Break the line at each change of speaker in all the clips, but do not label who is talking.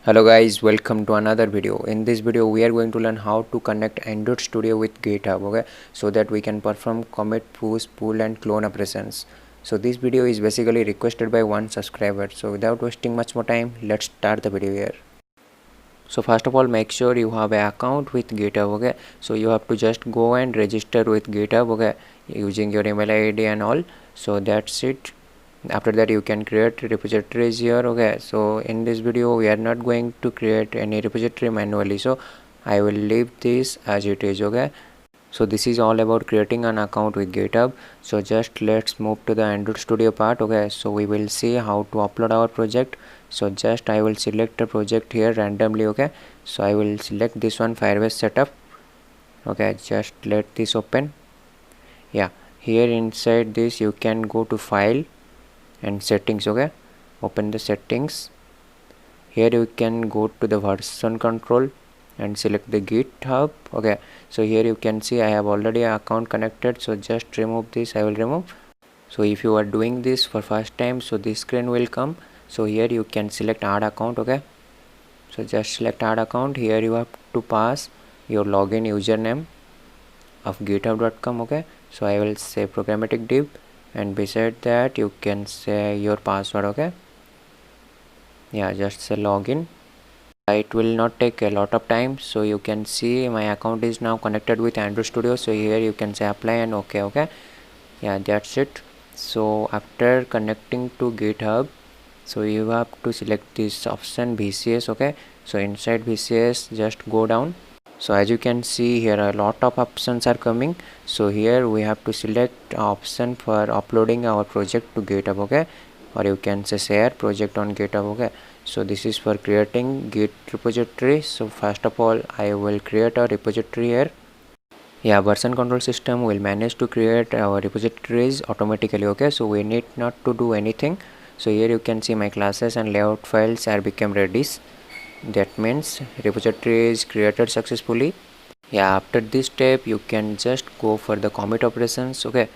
Hello guys, welcome to another video. In this video we are going to learn how to connect Android Studio with GitHub, okay, so that we can perform commit, push, pull and clone operations. So this video is basically requested by one subscriber. So without wasting much more time, let's start the video here. So first of all, make sure you have an account with GitHub, okay. So you have to just go and register with GitHub, okay, using your email ID and all. So that's it. After that you can create repositories here, okay. So in this video we are not going to create any repository manually, so I will leave this as it is, okay. So this is all about creating an account with GitHub. So just let's move to the Android Studio part, okay. So we will see how to upload our project. So just I will select a project here randomly, okay. So I will select this one, Firebase setup, okay. Just let this open. Yeah, here inside this you can go to file and settings, okay. Open the settings. Here you can go to the version control and select the GitHub, okay. So here you can see I have already an account connected, so just remove this. I will remove. So if you are doing this for first time, so this screen will come. So here you can select add account, okay. So just select add account. Here you have to pass your login username of github.com, okay. So I will say programmatic div, and beside that you can say your password, okay. Yeah, just say login. It will not take a lot of time. So you can see my account is now connected with Android Studio. So here you can say apply and okay. Yeah, that's it. So after connecting to GitHub, so you have to select this option VCS, okay. So inside VCS just go down. So as you can see here, a lot of options are coming. So here we have to select option for uploading our project to GitHub, okay, or you can say share project on GitHub, okay. So this is for creating Git repository. So first of all I will create a repository here. Yeah, version control system will manage to create our repositories automatically, okay. So we need not to do anything. So here you can see my classes and layout files are become ready. That means repository is created successfully. Yeah, after this step you can just go for the commit operations, okay.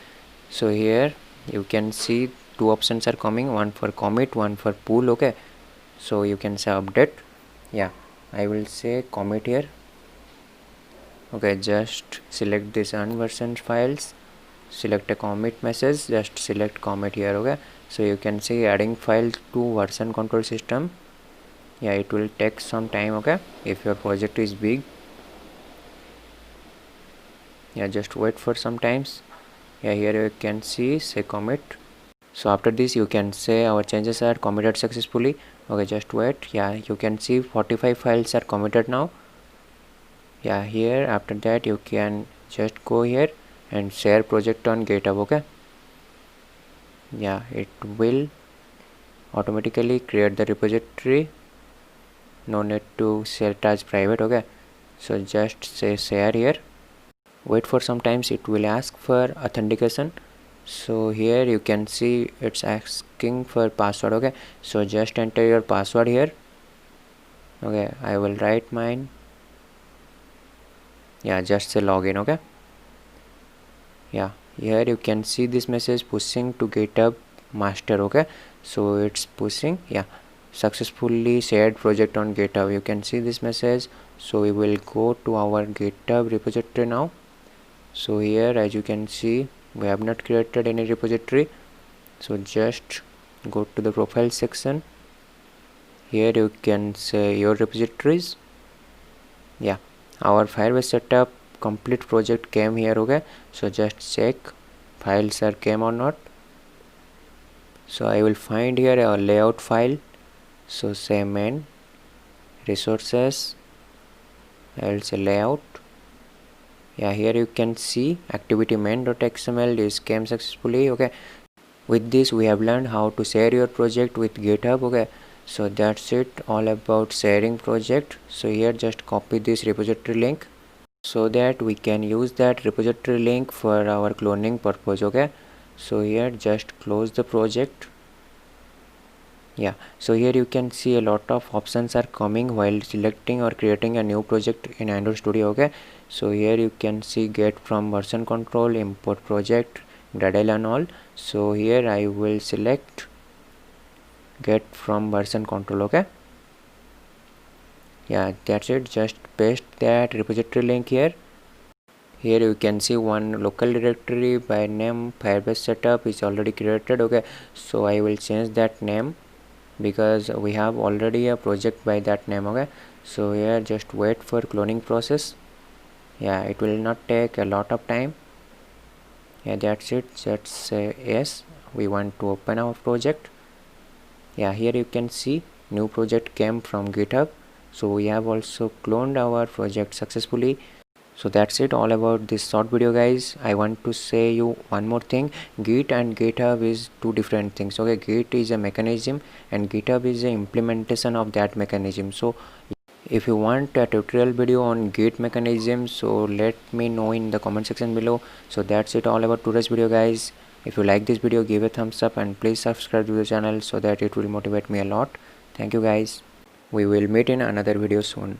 So here you can see two options are coming, one for commit, one for pull, okay. So you can say update. Yeah, I will say commit here, okay. Just select this unversioned files, select a commit message, just select commit here, okay. So you can see adding file to version control system. Yeah, it will take some time, okay, if your project is big. Yeah, just wait for some times. Yeah, here you can see say commit. So after this you can say our changes are committed successfully, okay. Just wait. Yeah, you can see 45 files are committed now. Yeah, here after that you can just go here and share project on GitHub, okay. Yeah, it will automatically create the repository, no need to share it as private, okay. So just say share here. Wait for some times, it will ask for authentication. So here you can see it's asking for password, okay. So just enter your password here, okay. I will write mine. Yeah, just say login, okay. Yeah, here you can see this message pushing to GitHub master, okay. So it's pushing. Yeah, successfully shared project on GitHub. You can see this message. So we will go to our GitHub repository now. So here as you can see we have not created any repository. So just go to the profile section. Here you can say your repositories. Yeah, our Firebase setup complete project came here, okay. So just check files are came or not. So I will find here a layout file. So say main resources, I will say layout. Yeah, here you can see activity main.xml is came successfully, okay. With this we have learned how to share your project with GitHub, okay. So that's it, all about sharing project. So here just copy this repository link so that we can use that repository link for our cloning purpose, okay. So here just close the project. Yeah, so here you can see a lot of options are coming while selecting or creating a new project in Android Studio, okay. So here you can see get from version control, import project, Gradle and all. So here I will select get from version control, okay. Yeah, that's it. Just paste that repository link here. Here you can see one local directory by name Firebase setup is already created. Okay, so I will change that name because we have already a project by that name. Okay, so here just wait for cloning process. Yeah, it will not take a lot of time. Yeah, that's it. Just say yes, we want to open our project. Yeah, here you can see new project came from GitHub, so we have also cloned our project successfully. So that's it all about this short video, guys. I want to say you one more thing. Git and GitHub is two different things. Okay, Git is a mechanism and GitHub is the implementation of that mechanism. So if you want a tutorial video on Git mechanism, so let me know in the comment section below. So that's it all about today's video, guys. If you like this video, give a thumbs up and please subscribe to the channel so that it will motivate me a lot. Thank you, guys. We will meet in another video soon.